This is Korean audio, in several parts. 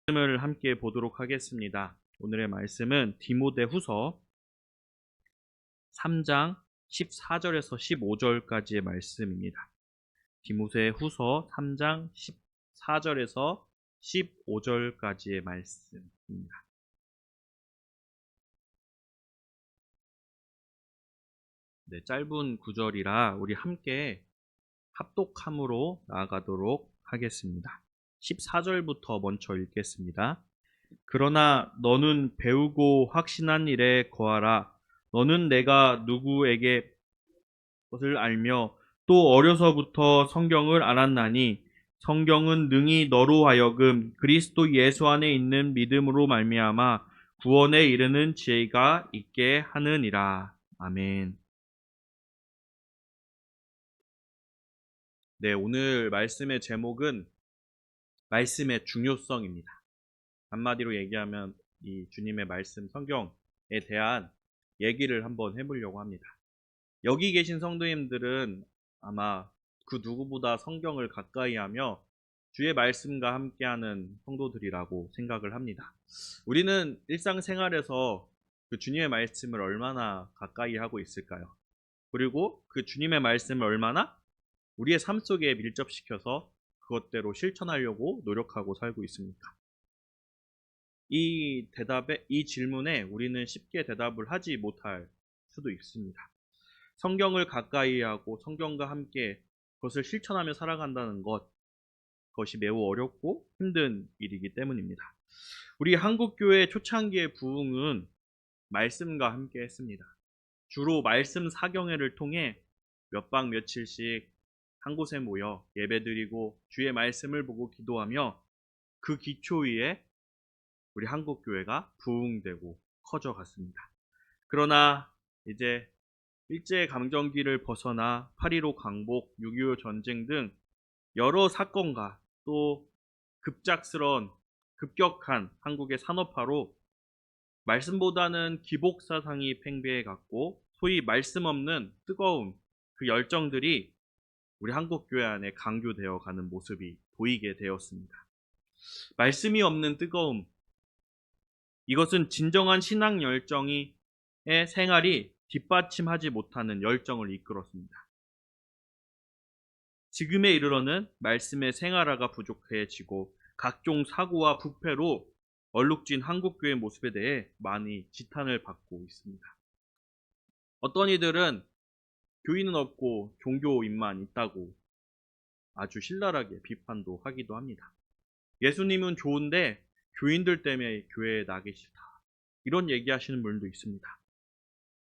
말씀을 함께 보도록 하겠습니다. 오늘의 말씀은 디모데후서 3장 14절에서 15절까지의 말씀입니다. 디모데후서 3장 14절에서 15절까지의 말씀입니다. 네, 짧은 구절이라 우리 함께 합독함으로 나아가도록 하겠습니다. 14절부터 먼저 읽겠습니다. 그러나 너는 배우고 확신한 일에 거하라. 너는 내가 누구에게 것을 알며 또 어려서부터 성경을 알았나니 성경은 능히 너로 하여금 그리스도 예수 안에 있는 믿음으로 말미암아 구원에 이르는 지혜가 있게 하느니라. 아멘. 네, 오늘 말씀의 제목은 말씀의 중요성입니다. 한마디로 얘기하면 이 주님의 말씀 성경에 대한 얘기를 한번 해보려고 합니다. 여기 계신 성도님들은 아마 그 누구보다 성경을 가까이 하며 주의 말씀과 함께하는 성도들이라고 생각을 합니다. 우리는 일상생활에서 그 주님의 말씀을 얼마나 가까이 하고 있을까요? 그리고 그 주님의 말씀을 얼마나 우리의 삶 속에 밀접시켜서 그것대로 실천하려고 노력하고 살고 있습니까? 이 질문에 우리는 쉽게 대답을 하지 못할 수도 있습니다. 성경을 가까이 하고 성경과 함께 그것을 실천하며 살아간다는 그것이 매우 어렵고 힘든 일이기 때문입니다. 우리 한국교회 초창기의 부흥은 말씀과 함께 했습니다. 주로 말씀 사경회를 통해 몇 박 며칠씩 한 곳에 모여 예배드리고 주의 말씀을 보고 기도하며 그 기초 위에 우리 한국교회가 부흥되고 커져갔습니다. 그러나 이제 일제강점기를 벗어나 8.15 강복, 6.25 전쟁 등 여러 사건과 또 급격한 한국의 산업화로 말씀보다는 기복사상이 팽배해갔고 소위 말씀 없는 뜨거운 그 열정들이 우리 한국교회 안에 강조되어 가는 모습이 보이게 되었습니다. 말씀이 없는 뜨거움, 이것은 진정한 신앙 열정의 생활이 뒷받침하지 못하는 열정을 이끌었습니다. 지금에 이르러는 말씀의 생활화가 부족해지고 각종 사고와 부패로 얼룩진 한국교회 모습에 대해 많이 지탄을 받고 있습니다. 어떤 이들은 교인은 없고 종교인만 있다고 아주 신랄하게 비판도 하기도 합니다. 예수님은 좋은데 교인들 때문에 교회에 나기 싫다, 이런 얘기하시는 분들도 있습니다.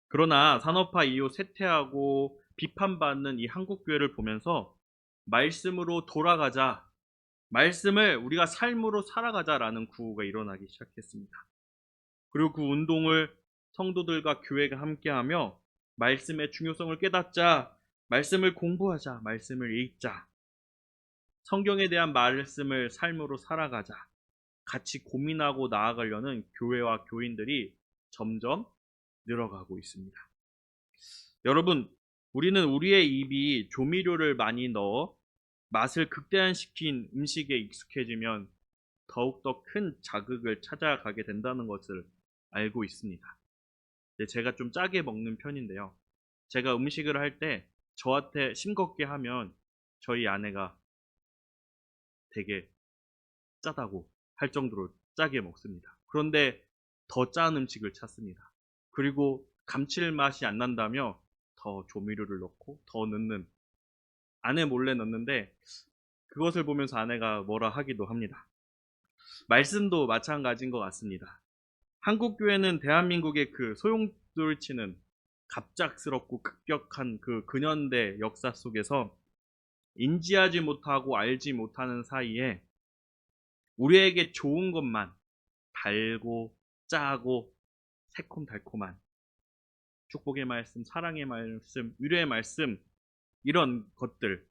그러나 산업화 이후 쇠퇴하고 비판받는 이 한국교회를 보면서 말씀으로 돌아가자, 말씀을 우리가 삶으로 살아가자라는 구호가 일어나기 시작했습니다. 그리고 그 운동을 성도들과 교회가 함께하며 말씀의 중요성을 깨닫자, 말씀을 공부하자, 말씀을 읽자, 성경에 대한 말씀을 삶으로 살아가자, 같이 고민하고 나아가려는 교회와 교인들이 점점 늘어가고 있습니다. 여러분, 우리는 우리의 입이 조미료를 많이 넣어 맛을 극대화시킨 음식에 익숙해지면 더욱더 큰 자극을 찾아가게 된다는 것을 알고 있습니다. 제가 좀 짜게 먹는 편인데요. 제가 음식을 할 때 저한테 싱겁게 하면 저희 아내가 되게 짜다고 할 정도로 짜게 먹습니다. 그런데 더 짠 음식을 찾습니다. 그리고 감칠맛이 안 난다며 더 조미료를 넣고 더 넣는, 아내 몰래 넣는데 그것을 보면서 아내가 뭐라 하기도 합니다. 말씀도 마찬가지인 것 같습니다. 한국교회는 대한민국의 그 소용돌이치는 갑작스럽고 급격한 그 근현대 역사 속에서 인지하지 못하고 알지 못하는 사이에 우리에게 좋은 것만, 달고 짜고 새콤달콤한 축복의 말씀, 사랑의 말씀, 위로의 말씀, 이런 것들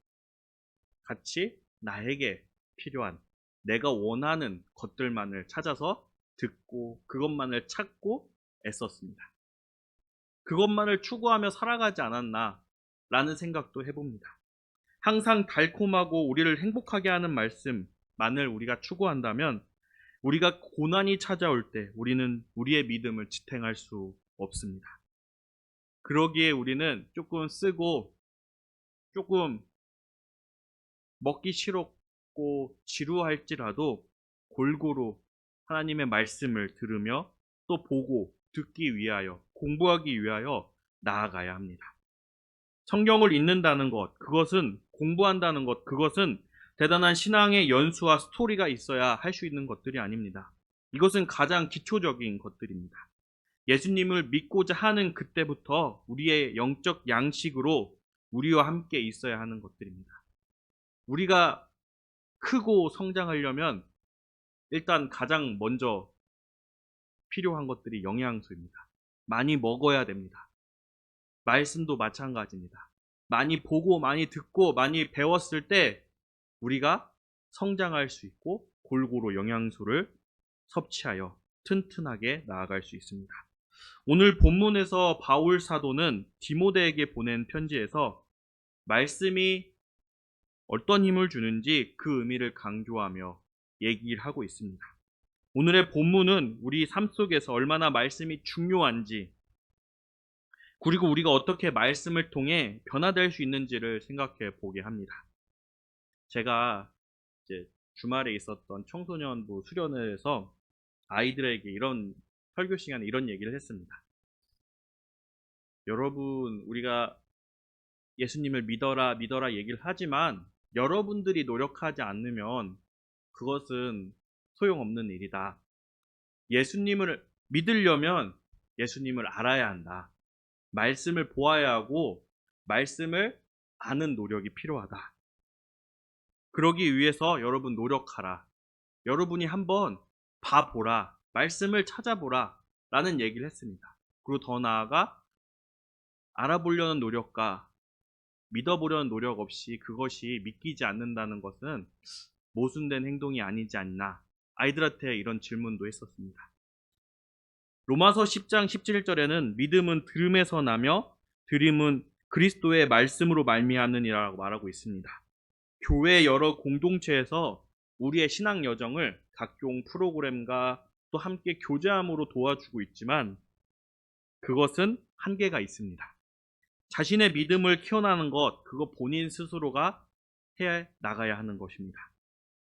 같이 나에게 필요한, 내가 원하는 것들만을 찾아서 듣고 그것만을 찾고 애썼습니다. 그것만을 추구하며 살아가지 않았나 라는 생각도 해봅니다. 항상 달콤하고 우리를 행복하게 하는 말씀만을 우리가 추구한다면 우리가 고난이 찾아올 때 우리는 우리의 믿음을 지탱할 수 없습니다. 그러기에 우리는 조금 쓰고 조금 먹기 싫었고 지루할지라도 골고루 하나님의 말씀을 들으며 또 보고 듣기 위하여 공부하기 위하여 나아가야 합니다. 성경을 읽는다는 것, 그것은 공부한다는 것, 그것은 대단한 신앙의 연수와 스토리가 있어야 할 수 있는 것들이 아닙니다. 이것은 가장 기초적인 것들입니다. 예수님을 믿고자 하는 그때부터 우리의 영적 양식으로 우리와 함께 있어야 하는 것들입니다. 우리가 크고 성장하려면 일단 가장 먼저 필요한 것들이 영양소입니다. 많이 먹어야 됩니다. 말씀도 마찬가지입니다. 많이 보고 많이 듣고 많이 배웠을 때 우리가 성장할 수 있고 골고루 영양소를 섭취하여 튼튼하게 나아갈 수 있습니다. 오늘 본문에서 바울 사도는 디모데에게 보낸 편지에서 말씀이 어떤 힘을 주는지 그 의미를 강조하며 얘기를 하고 있습니다. 오늘의 본문은 우리 삶 속에서 얼마나 말씀이 중요한지, 그리고 우리가 어떻게 말씀을 통해 변화될 수 있는지를 생각해 보게 합니다. 제가 이제 주말에 있었던 청소년부 수련회에서 아이들에게 이런 설교 시간에 이런 얘기를 했습니다. 여러분, 우리가 예수님을 믿어라 믿어라 얘기를 하지만 여러분들이 노력하지 않으면 그것은 소용없는 일이다. 예수님을 믿으려면 예수님을 알아야 한다. 말씀을 보아야 하고 말씀을 아는 노력이 필요하다. 그러기 위해서 여러분 노력하라. 여러분이 한번 봐보라. 말씀을 찾아보라. 라는 얘기를 했습니다. 그리고 더 나아가 알아보려는 노력과 믿어보려는 노력 없이 그것이 믿기지 않는다는 것은 모순된 행동이 아니지 않나. 아이들한테 이런 질문도 했었습니다. 로마서 10장 17절에는 믿음은 들음에서 나며 들음은 그리스도의 말씀으로 말미암느니라고 말하고 있습니다. 교회 여러 공동체에서 우리의 신앙 여정을 각종 프로그램과 또 함께 교제함으로 도와주고 있지만 그것은 한계가 있습니다. 자신의 믿음을 키워나가는 것, 그거 본인 스스로가 해 나가야 하는 것입니다.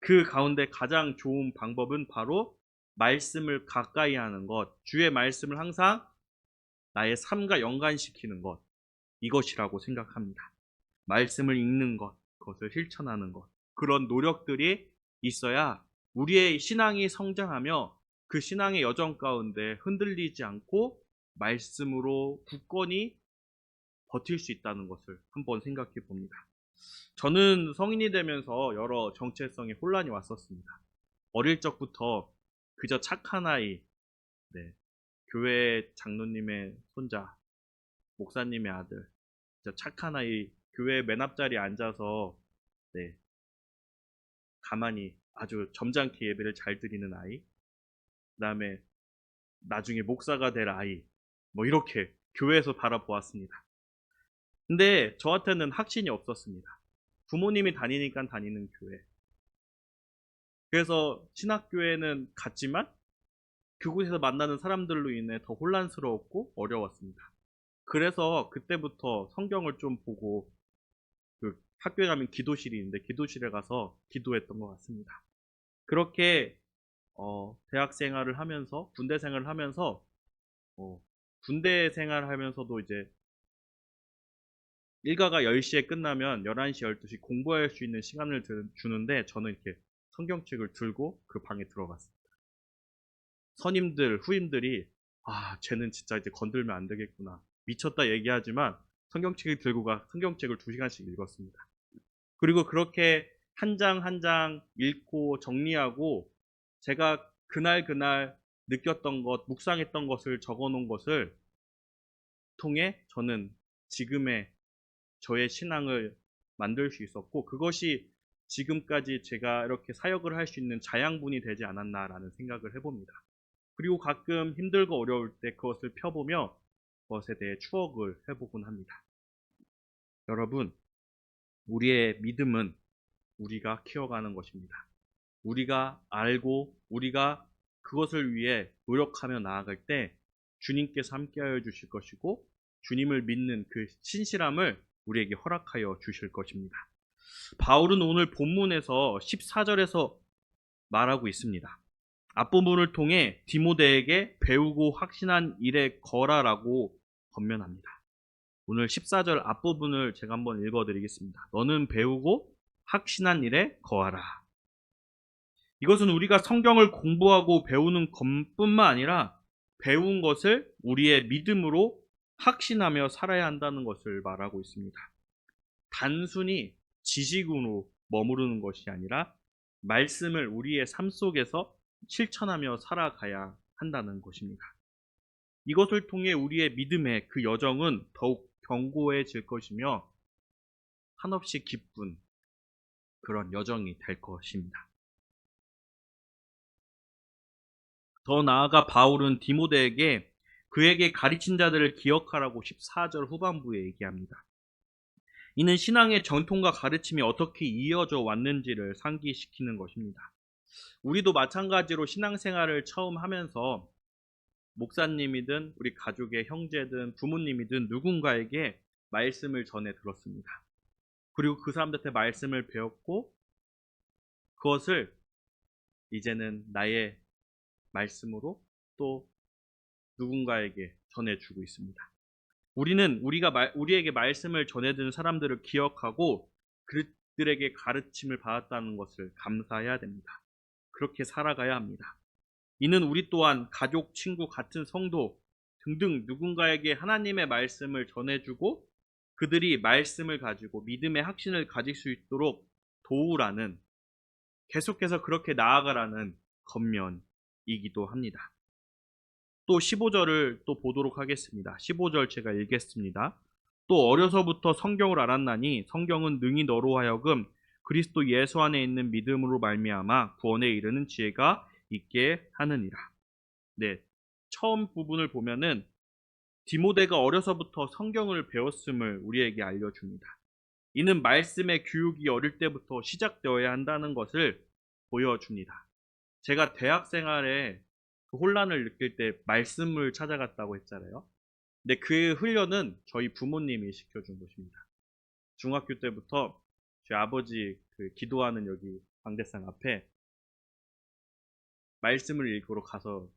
그 가운데 가장 좋은 방법은 바로 말씀을 가까이 하는 것, 주의 말씀을 항상 나의 삶과 연관시키는 것, 이것이라고 생각합니다. 말씀을 읽는 것, 그것을 실천하는 것, 그런 노력들이 있어야 우리의 신앙이 성장하며 그 신앙의 여정 가운데 흔들리지 않고 말씀으로 굳건히 버틸 수 있다는 것을 한번 생각해 봅니다. 저는 성인이 되면서 여러 정체성의 혼란이 왔었습니다. 어릴 적부터 그저 착한 아이, 네, 교회 장로님의 손자, 목사님의 아들, 진짜 착한 아이, 교회 맨 앞자리에 앉아서 네, 가만히 아주 점잖게 예배를 잘 드리는 아이, 그 다음에 나중에 목사가 될 아이, 뭐 이렇게 교회에서 바라보았습니다. 근데 저한테는 확신이 없었습니다. 부모님이 다니니까 다니는 교회. 그래서 신학교에는 갔지만 그곳에서 만나는 사람들로 인해 더 혼란스러웠고 어려웠습니다. 그래서 그때부터 성경을 좀 보고 그 학교에 가면 기도실이 있는데 기도실에 가서 기도했던 것 같습니다. 그렇게 대학 생활을 하면서 군대 생활을 하면서 군대 생활을 하면서도 이제 일과가 10시에 끝나면 11시, 12시 공부할 수 있는 시간을 주는데 저는 이렇게 성경책을 들고 그 방에 들어갔습니다. 선임들, 후임들이 쟤는 진짜 이제 건들면 안 되겠구나. 미쳤다 얘기하지만 성경책을 들고 성경책을 2시간씩 읽었습니다. 그리고 그렇게 한 장 한 장 읽고 정리하고 제가 그날 느꼈던 것, 묵상했던 것을 적어 놓은 것을 통해 저는 지금의 저의 신앙을 만들 수 있었고 그것이 지금까지 제가 이렇게 사역을 할 수 있는 자양분이 되지 않았나라는 생각을 해봅니다. 그리고 가끔 힘들고 어려울 때 그것을 펴보며 그것에 대해 추억을 해보곤 합니다. 여러분, 우리의 믿음은 우리가 키워가는 것입니다. 우리가 알고 우리가 그것을 위해 노력하며 나아갈 때 주님께서 함께하여 주실 것이고 주님을 믿는 그 신실함을 우리에게 허락하여 주실 것입니다. 바울은 오늘 본문에서 14절에서 말하고 있습니다. 앞부분을 통해 디모데에게 배우고 확신한 일에 거라라고 권면합니다. 오늘 14절 앞부분을 제가 한번 읽어드리겠습니다. 너는 배우고 확신한 일에 거하라. 이것은 우리가 성경을 공부하고 배우는 것뿐만 아니라 배운 것을 우리의 믿음으로 확신하며 살아야 한다는 것을 말하고 있습니다. 단순히 지식으로 머무르는 것이 아니라 말씀을 우리의 삶 속에서 실천하며 살아가야 한다는 것입니다. 이것을 통해 우리의 믿음의 그 여정은 더욱 견고해질 것이며 한없이 기쁜 그런 여정이 될 것입니다. 더 나아가 바울은 디모데에게 그에게 가르친 자들을 기억하라고 14절 후반부에 얘기합니다. 이는 신앙의 전통과 가르침이 어떻게 이어져 왔는지를 상기시키는 것입니다. 우리도 마찬가지로 신앙생활을 처음 하면서 목사님이든 우리 가족의 형제든 부모님이든 누군가에게 말씀을 전해 들었습니다. 그리고 그 사람들한테 말씀을 배웠고 그것을 이제는 나의 말씀으로 또 누군가에게 전해주고 있습니다. 우리는 우리에게 말씀을 전해준 사람들을 기억하고 그들에게 가르침을 받았다는 것을 감사해야 됩니다. 그렇게 살아가야 합니다. 이는 우리 또한 가족, 친구, 같은 성도 등등 누군가에게 하나님의 말씀을 전해주고 그들이 말씀을 가지고 믿음의 확신을 가질 수 있도록 도우라는, 계속해서 그렇게 나아가라는 권면이기도 합니다. 또 15절을 또 보도록 하겠습니다. 15절 제가 읽겠습니다. 또 어려서부터 성경을 알았나니 성경은 능히 너로 하여금 그리스도 예수 안에 있는 믿음으로 말미암아 구원에 이르는 지혜가 있게 하느니라. 네, 처음 부분을 보면은 디모데가 어려서부터 성경을 배웠음을 우리에게 알려줍니다. 이는 말씀의 교육이 어릴 때부터 시작되어야 한다는 것을 보여줍니다. 제가 대학 생활에 그 혼란을 느낄 때 말씀을 찾아갔다고 했잖아요. 근데 그 훈련은 저희 부모님이 시켜준 것입니다. 중학교 때부터 저희 아버지 그 기도하는 여기 방대상 앞에 말씀을 읽으러 가서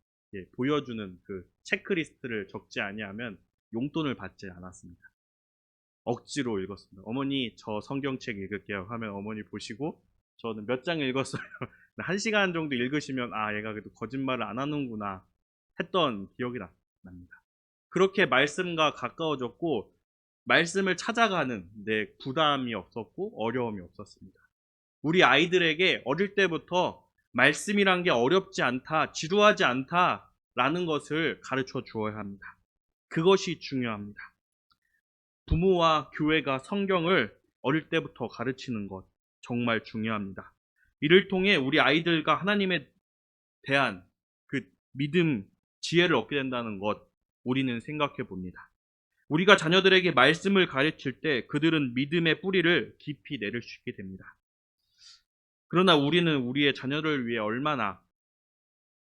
보여주는 그 체크리스트를 적지 아니하면 용돈을 받지 않았습니다. 억지로 읽었습니다. 어머니 저 성경책 읽을게요 하면 어머니 보시고 저는 몇 장 읽었어요. 1시간 정도 읽으시면 아 얘가 그래도 거짓말을 안 하는구나 했던 기억이 납니다. 그렇게 말씀과 가까워졌고 말씀을 찾아가는 데 부담이 없었고 어려움이 없었습니다. 우리 아이들에게 어릴 때부터 말씀이란 게 어렵지 않다, 지루하지 않다라는 것을 가르쳐 주어야 합니다. 그것이 중요합니다. 부모와 교회가 성경을 어릴 때부터 가르치는 것 정말 중요합니다. 이를 통해 우리 아이들과 하나님에 대한 그 믿음, 지혜를 얻게 된다는 것 우리는 생각해 봅니다. 우리가 자녀들에게 말씀을 가르칠 때 그들은 믿음의 뿌리를 깊이 내릴 수 있게 됩니다. 그러나 우리는 우리의 자녀를 위해 얼마나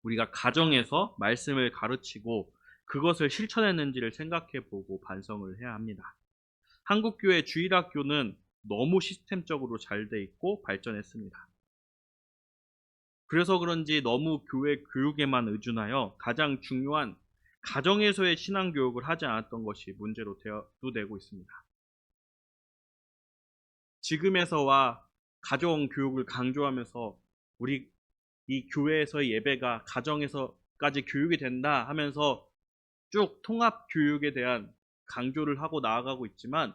우리가 가정에서 말씀을 가르치고 그것을 실천했는지를 생각해 보고 반성을 해야 합니다. 한국교회 주일학교는 너무 시스템적으로 잘 돼 있고 발전했습니다. 그래서 그런지 너무 교회 교육에만 의존하여 가장 중요한 가정에서의 신앙교육을 하지 않았던 것이 문제로 대두되고 있습니다. 지금에서와 가정교육을 강조하면서 우리 이 교회에서의 예배가 가정에서까지 교육이 된다 하면서 쭉 통합교육에 대한 강조를 하고 나아가고 있지만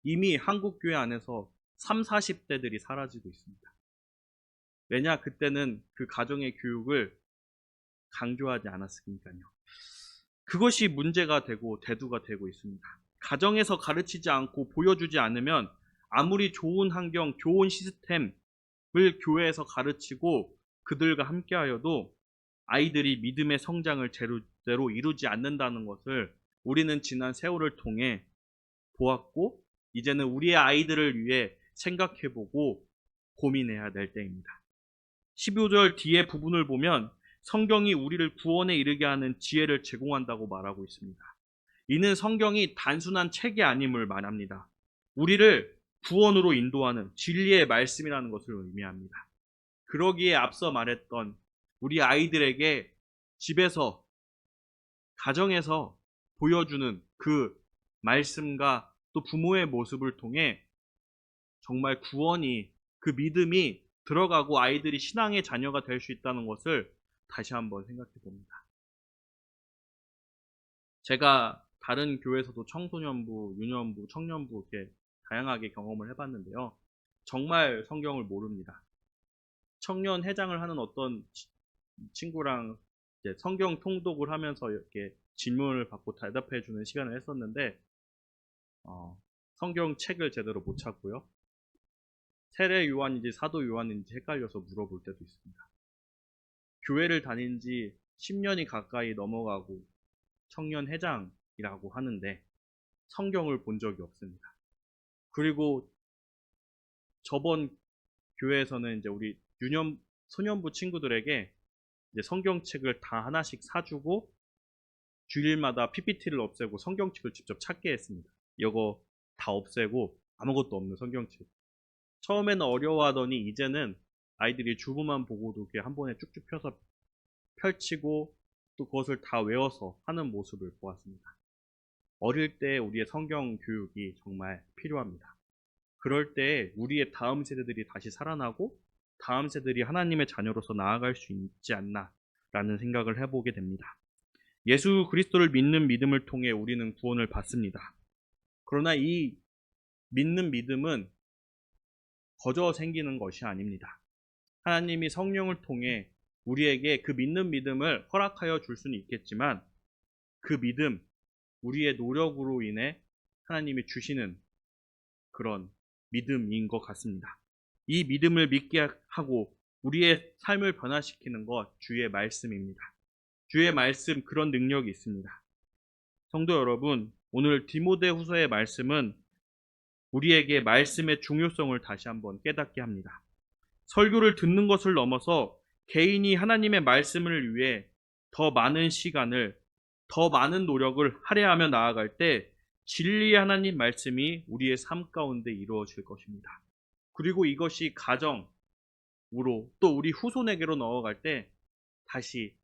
이미 한국교회 안에서 30, 40대들이 사라지고 있습니다. 왜냐? 그때는 그 가정의 교육을 강조하지 않았으니까요. 그것이 문제가 되고 대두가 되고 있습니다. 가정에서 가르치지 않고 보여주지 않으면 아무리 좋은 환경, 좋은 시스템을 교회에서 가르치고 그들과 함께하여도 아이들이 믿음의 성장을 제대로 이루지 않는다는 것을 우리는 지난 세월을 통해 보았고 이제는 우리의 아이들을 위해 생각해보고 고민해야 될 때입니다. 15절 뒤에 부분을 보면 성경이 우리를 구원에 이르게 하는 지혜를 제공한다고 말하고 있습니다. 이는 성경이 단순한 책이 아님을 말합니다. 우리를 구원으로 인도하는 진리의 말씀이라는 것을 의미합니다. 그러기에 앞서 말했던 우리 아이들에게 집에서, 가정에서 보여주는 그 말씀과 또 부모의 모습을 통해 정말 구원이, 그 믿음이 들어가고 아이들이 신앙의 자녀가 될 수 있다는 것을 다시 한번 생각해 봅니다. 제가 다른 교회에서도 청소년부, 유년부, 청년부 이렇게 다양하게 경험을 해봤는데요. 정말 성경을 모릅니다. 청년 회장을 하는 어떤 친구랑 이제 성경 통독을 하면서 이렇게 질문을 받고 대답해 주는 시간을 했었는데 성경 책을 제대로 못 찾고요. 세례 요한인지 사도 요한인지 헷갈려서 물어볼 때도 있습니다. 교회를 다닌 지 10년이 가까이 넘어가고 청년 회장이라고 하는데 성경을 본 적이 없습니다. 그리고 저번 교회에서는 이제 우리 소년부 친구들에게 이제 성경책을 다 하나씩 사주고 주일마다 PPT를 없애고 성경책을 직접 찾게 했습니다. 이거 다 없애고 아무것도 없는 성경책. 처음에는 어려워하더니 이제는 아이들이 주부만 보고도 이렇게 한 번에 쭉쭉 펴서 펼치고 또 그것을 다 외워서 하는 모습을 보았습니다. 어릴 때 우리의 성경 교육이 정말 필요합니다. 그럴 때 우리의 다음 세대들이 다시 살아나고 다음 세대들이 하나님의 자녀로서 나아갈 수 있지 않나 라는 생각을 해보게 됩니다. 예수 그리스도를 믿는 믿음을 통해 우리는 구원을 받습니다. 그러나 이 믿는 믿음은 거저 생기는 것이 아닙니다. 하나님이 성령을 통해 우리에게 그 믿는 믿음을 허락하여 줄 수는 있겠지만 그 믿음, 우리의 노력으로 인해 하나님이 주시는 그런 믿음인 것 같습니다. 이 믿음을 믿게 하고 우리의 삶을 변화시키는 것 주의 말씀입니다. 주의 말씀, 그런 능력이 있습니다. 성도 여러분, 오늘 디모데후서의 말씀은 우리에게 말씀의 중요성을 다시 한번 깨닫게 합니다. 설교를 듣는 것을 넘어서 개인이 하나님의 말씀을 위해 더 많은 시간을, 더 많은 노력을 할애하며 나아갈 때 진리의 하나님 말씀이 우리의 삶 가운데 이루어질 것입니다. 그리고 이것이 가정으로 또 우리 후손에게로 넘어갈 때 다시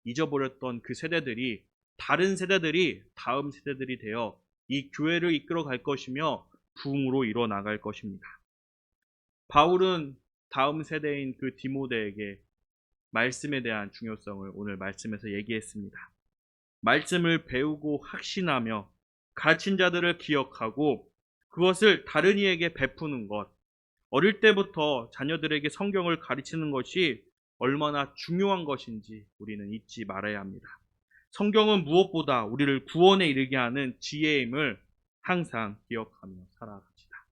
잊어버렸던 그 세대들이, 다른 세대들이 다음 세대들이 되어 이 교회를 이끌어 갈 것이며 부흥으로 이뤄 나갈 것입니다. 바울은 다음 세대인 그 디모데에게 말씀에 대한 중요성을 오늘 말씀에서 얘기했습니다. 말씀을 배우고 확신하며 가르친 자들을 기억하고 그것을 다른 이에게 베푸는 것, 어릴 때부터 자녀들에게 성경을 가르치는 것이 얼마나 중요한 것인지 우리는 잊지 말아야 합니다. 성경은 무엇보다 우리를 구원에 이르게 하는 지혜임을 항상 기억하며 살아갑시다.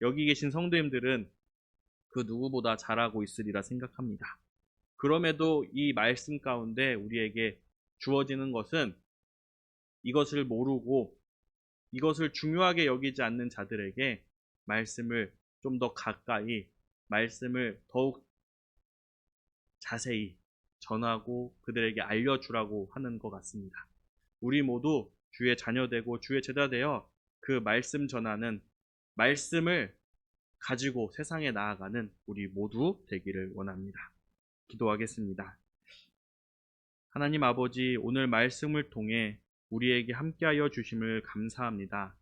여기 계신 성도님들은 그 누구보다 잘하고 있으리라 생각합니다. 그럼에도 이 말씀 가운데 우리에게 주어지는 것은 이것을 모르고 이것을 중요하게 여기지 않는 자들에게 말씀을 좀 더 가까이, 말씀을 더욱 자세히 전하고 그들에게 알려주라고 하는 것 같습니다. 우리 모두 주의 자녀되고 주의 제자되어 그 말씀 전하는, 말씀을 가지고 세상에 나아가는 우리 모두 되기를 원합니다. 기도하겠습니다. 하나님 아버지, 오늘 말씀을 통해 우리에게 함께하여 주심을 감사합니다.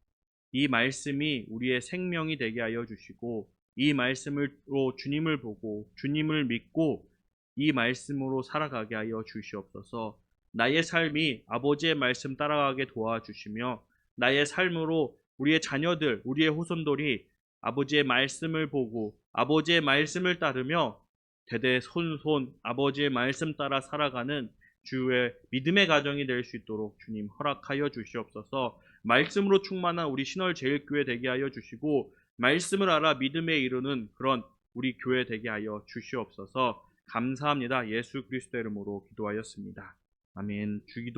이 말씀이 우리의 생명이 되게 하여 주시고 이 말씀으로 주님을 보고 주님을 믿고 이 말씀으로 살아가게 하여 주시옵소서. 나의 삶이 아버지의 말씀 따라가게 도와주시며 나의 삶으로 우리의 자녀들, 우리의 후손들이 아버지의 말씀을 보고 아버지의 말씀을 따르며 대대손손 아버지의 말씀 따라 살아가는 주의 믿음의 가정이 될 수 있도록 주님 허락하여 주시옵소서. 말씀으로 충만한 우리 신월제일교회 되게 하여 주시고 말씀을 알아 믿음에 이르는 그런 우리 교회 되게 하여 주시옵소서. 감사합니다. 예수 그리스도의 이름으로 기도하였습니다. 아멘. 주기도